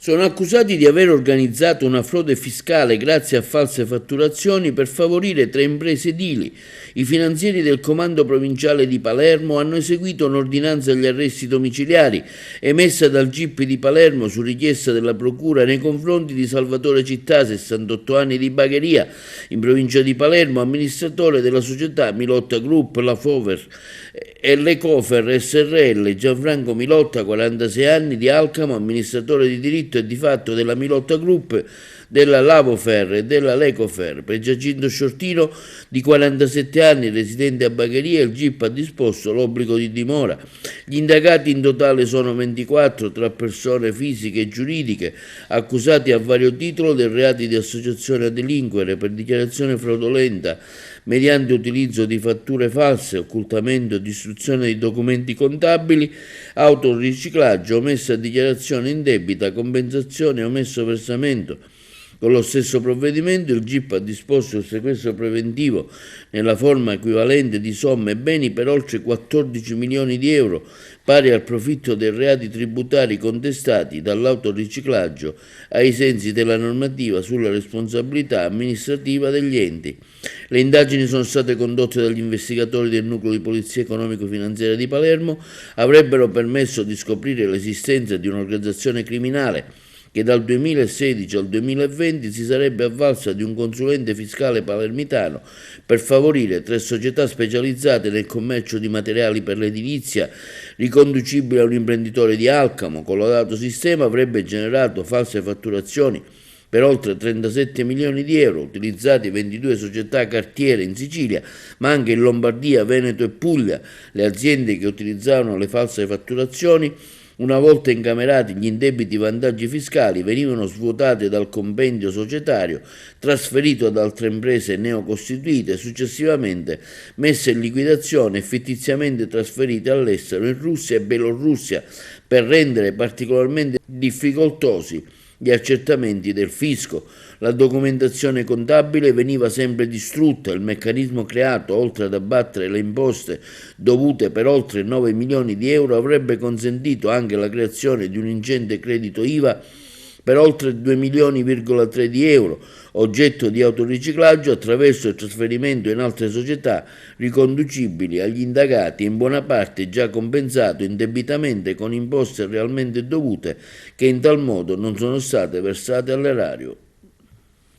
Sono accusati di aver organizzato una frode fiscale grazie a false fatturazioni per favorire 3 imprese edili. I finanzieri del Comando Provinciale di Palermo hanno eseguito un'ordinanza agli arresti domiciliari emessa dal GIP di Palermo su richiesta della Procura nei confronti di Salvatore Città, 68 anni, di Bagheria, in provincia di Palermo, amministratore della società Milotta Group, la Fover e l'Ecofer SRL, Gianfranco Milotta, 46 anni, di Alcamo, amministratore di diritto e di fatto della Milotta Group, della Lavofer e della Lecofer. Per Giacinto Sciortino, di 47 anni, residente a Bagheria, il GIP ha disposto l'obbligo di dimora. Gli indagati in totale sono 24, tra persone fisiche e giuridiche, accusati a vario titolo dei reati di associazione a delinquere per dichiarazione fraudolenta mediante utilizzo di fatture false, occultamento, distruzione di documenti contabili, autoriciclaggio, omessa dichiarazione indebita, compensazione e omesso versamento. Con lo stesso provvedimento il GIP ha disposto il sequestro preventivo nella forma equivalente di somme e beni per oltre 14 milioni di euro, pari al profitto dei reati tributari contestati dall'autoriciclaggio ai sensi della normativa sulla responsabilità amministrativa degli enti. Le indagini sono state condotte dagli investigatori del Nucleo di Polizia Economico-Finanziaria di Palermo, avrebbero permesso di scoprire l'esistenza di un'organizzazione criminale che dal 2016 al 2020 si sarebbe avvalsa di un consulente fiscale palermitano per favorire 3 società specializzate nel commercio di materiali per l'edilizia, riconducibili a un imprenditore di Alcamo. Collato sistema avrebbe generato false fatturazioni per oltre 37 milioni di euro, utilizzati 22 società cartiere in Sicilia, ma anche in Lombardia, Veneto e Puglia. Le aziende che utilizzavano le false fatturazioni, una volta incamerati gli indebiti vantaggi fiscali, venivano svuotate dal compendio societario, trasferito ad altre imprese neocostituite, successivamente messe in liquidazione e fittiziamente trasferite all'estero, in Russia e Bielorussia, per rendere particolarmente difficoltosi gli accertamenti del fisco. La documentazione contabile veniva sempre distrutta, il meccanismo creato, oltre ad abbattere le imposte dovute per oltre 9 milioni di euro, avrebbe consentito anche la creazione di un ingente credito IVA per oltre 2 milioni,3 di euro, oggetto di autoriciclaggio attraverso il trasferimento in altre società riconducibili agli indagati, in buona parte già compensato indebitamente con imposte realmente dovute che in tal modo non sono state versate all'erario.